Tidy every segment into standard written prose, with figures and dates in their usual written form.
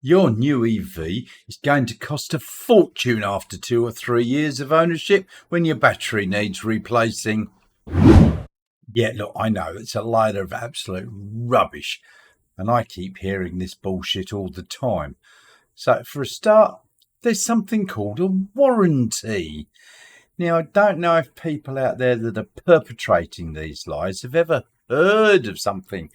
Your new EV is going to cost a fortune after 2 or 3 years of ownership when your battery needs replacing. Yeah, look, I know it's a load of absolute rubbish, and I keep hearing this bullshit all the time. So, for a start, there's something called a warranty. Now, I don't know if people out there that are perpetrating these lies have ever heard of something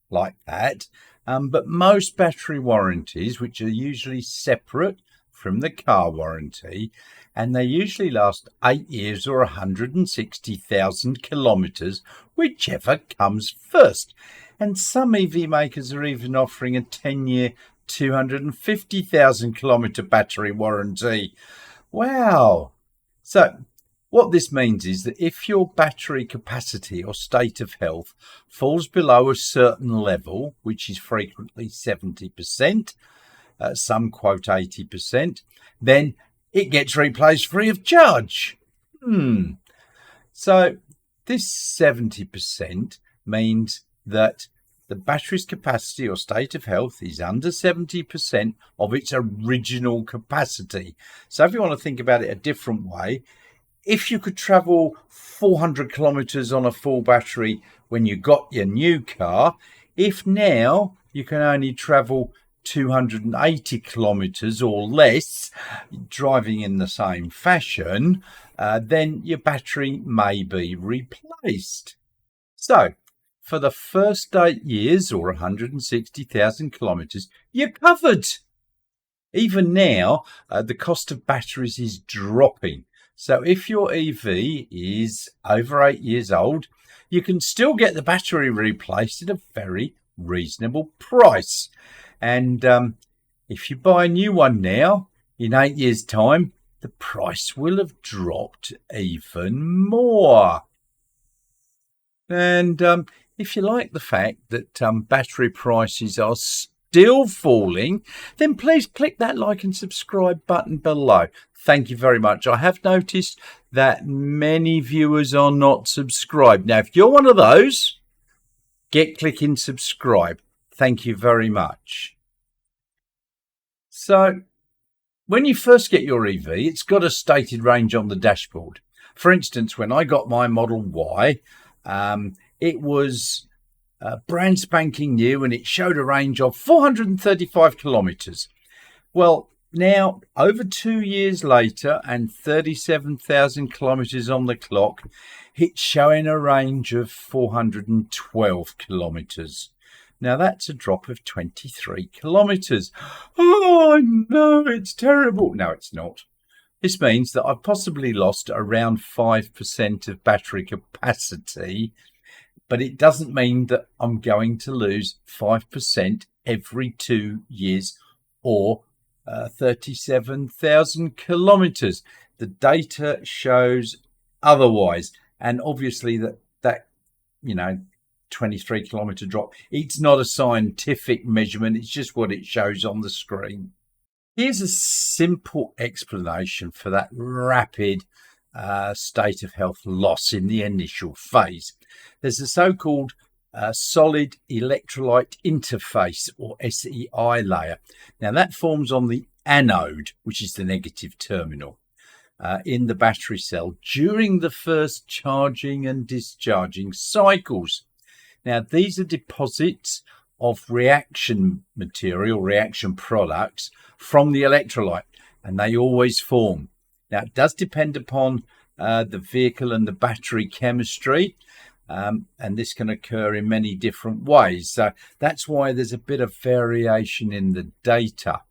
like that, but most battery warranties, which are usually separate from the car warranty, and they usually last 8 years or 160,000 kilometres, whichever comes first. And some EV makers are even offering a 10-year, 250,000 kilometre battery warranty. Wow! So, what this means is that if your battery capacity or state of health falls below a certain level, which is frequently 70%, some quote 80%, then it gets replaced free of charge. So this 70% means that the battery's capacity or state of health is under 70% of its original capacity. So if you want to think about it a different way, if you could travel 400 kilometres on a full battery when you got your new car, if now you can only travel 280 kilometres or less driving in the same fashion, then your battery may be replaced. So, for the first 8 years or 160,000 kilometres, you're covered. Even now, the cost of batteries is dropping. So if your EV is over 8 years old, you can still get the battery replaced at a very reasonable price. And if you buy a new one now, in 8 years' time, the price will have dropped even more. And if you like the fact that battery prices are still falling, then please click that like and subscribe button below. Thank you very much. I have noticed that many viewers are not subscribed. Now, if you're one of those, get clicking subscribe. Thank you very much. So, when you first get your EV, it's got a stated range on the dashboard. For instance, when I got my Model Y, it was brand spanking new and it showed a range of 435 kilometres. Well, now, over 2 years later and 37,000 kilometres on the clock, it's showing a range of 412 kilometres. Now, that's a drop of 23 kilometres. Oh, no, it's terrible. No, it's not. This means that I've possibly lost around 5% of battery capacity, but it doesn't mean that I'm going to lose 5% every 2 years or 37,000 kilometres. The data shows otherwise, and obviously that 23 kilometre drop, it's not a scientific measurement, it's just what it shows on the screen. Here's a simple explanation for that rapid state of health loss in the initial phase. There's a so-called solid electrolyte interface, or SEI layer. Now that forms on the anode, which is the negative terminal, in the battery cell during the first charging and discharging cycles. Now these are deposits of reaction material, reaction products from the electrolyte, and they always form. Now it does depend upon the vehicle and the battery chemistry, and this can occur in many different ways. So that's why there's a bit of variation in the data.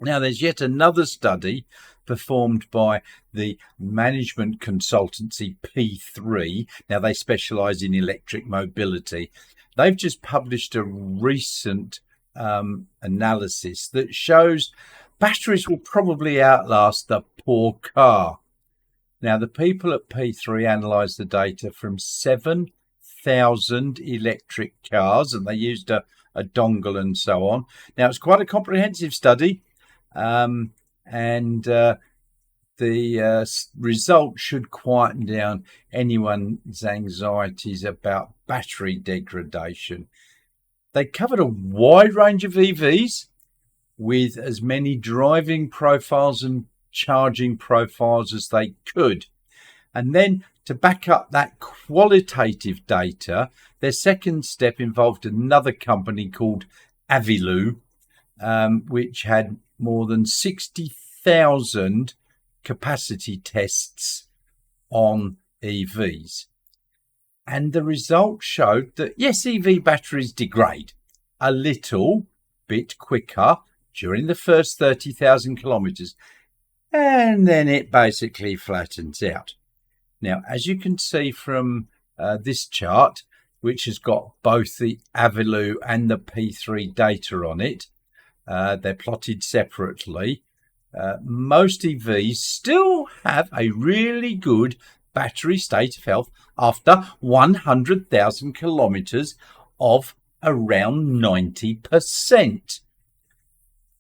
Now, there's yet another study performed by the management consultancy P3. Now, they specialize in electric mobility. They've just published a recent analysis that shows batteries will probably outlast the poor car. Now, the people at P3 analysed the data from 7,000 electric cars, and they used a dongle and so on. Now, it's quite a comprehensive study, and the result should quieten down anyone's anxieties about battery degradation. They covered a wide range of EVs, with as many driving profiles and charging profiles as they could. And then to back up that qualitative data, their second step involved another company called Avilu, which had more than 60,000 capacity tests on EVs. And the results showed that, yes, EV batteries degrade a little bit quicker during the first 30,000 kilometers, and then it basically flattens out. Now, as you can see from this chart, which has got both the Avilu and the P3 data on it, they're plotted separately. Most EVs still have a really good battery state of health after 100,000 kilometers of around 90%.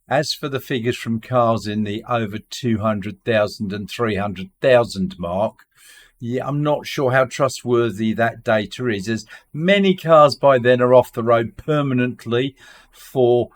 As for the figures from cars in the over 200,000 and 300,000 mark, I'm not sure how trustworthy that data is, as many cars by then are off the road permanently for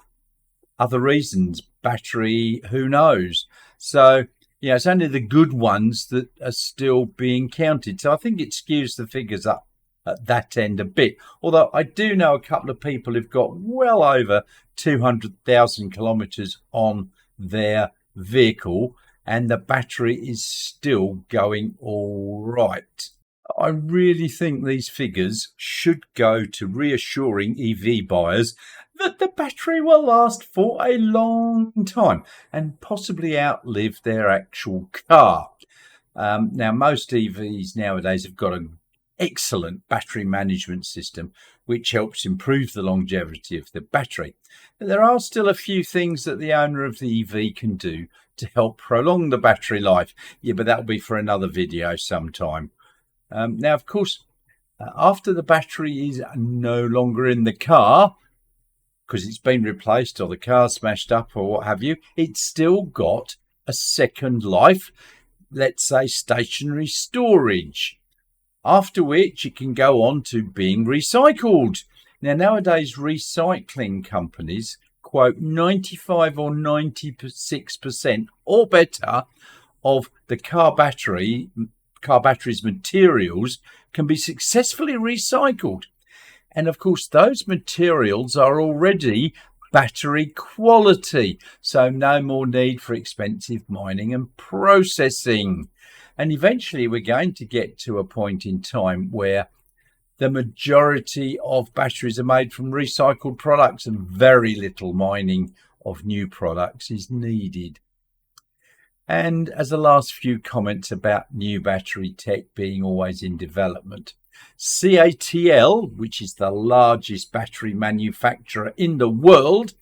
other reasons. Battery, who knows? So, it's only the good ones that are still being counted. So I think it skews the figures up at that end a bit. Although I do know a couple of people who've got well over 200,000 kilometers on their vehicle, and the battery is still going all right. I really think these figures should go to reassuring EV buyers that the battery will last for a long time and possibly outlive their actual car. Now, most EVs nowadays have got an excellent battery management system, which helps improve the longevity of the battery. But there are still a few things that the owner of the EV can do to help prolong the battery life. But that'll be for another video sometime. Now, of course, after the battery is no longer in the car, because it's been replaced or the car's smashed up or what have you, it's still got a second life, let's say stationary storage, after which it can go on to being recycled. Now, nowadays, recycling companies quote 95 or 96% or better of the car battery's materials can be successfully recycled. And of course, those materials are already battery quality, so no more need for expensive mining and processing. And eventually we're going to get to a point in time where the majority of batteries are made from recycled products and very little mining of new products is needed. And as the last few comments about new battery tech being always in development, CATL, which is the largest battery manufacturer in the world,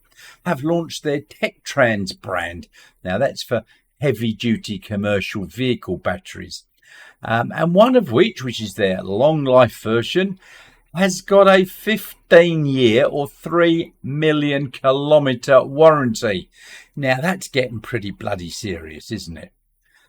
have launched their TechTrans brand. Now, that's for heavy-duty commercial vehicle batteries. And one of which is their long-life version, has got a 15-year or 3 million kilometre warranty. Now, that's getting pretty bloody serious, isn't it?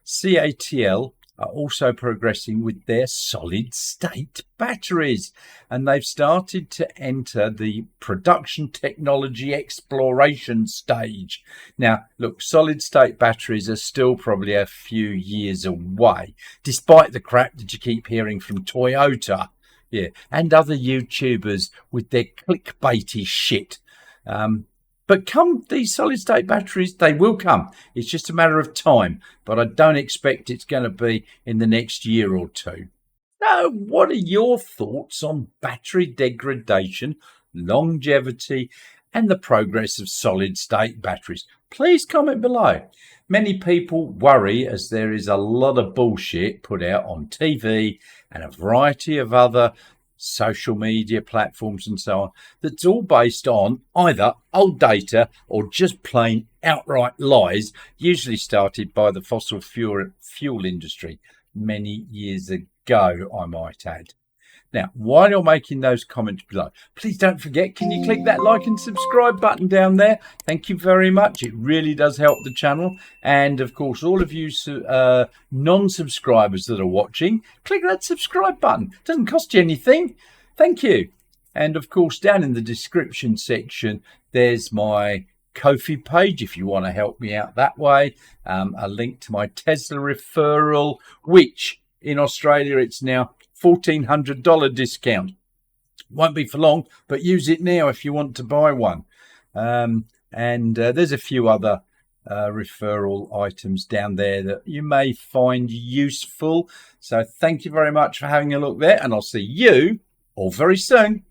CATL are also progressing with their solid-state batteries, and they've started to enter the production technology exploration stage. Now, look, solid-state batteries are still probably a few years away, despite the crap that you keep hearing from Toyota, and other YouTubers with their clickbaity shit. But come these solid-state batteries, they will come. It's just a matter of time, but I don't expect it's going to be in the next year or two. So what are your thoughts on battery degradation, longevity, and the progress of solid-state batteries? Please comment below. Many people worry, as there is a lot of bullshit put out on TV and a variety of other social media platforms and so on, that's all based on either old data or just plain outright lies, usually started by the fossil fuel industry many years ago, I might add. Now, while you're making those comments below, please don't forget, can you click that like and subscribe button down there? Thank you very much. It really does help the channel. And of course, all of you non-subscribers that are watching, click that subscribe button. It doesn't cost you anything. Thank you. And of course, down in the description section, there's my Ko-fi page if you want to help me out that way. A link to my Tesla referral, which in Australia it's now $1,400 discount. Won't be for long, but use it now if you want to buy one. And there's a few other referral items down there that you may find useful. So thank you very much for having a look there, and I'll see you all very soon.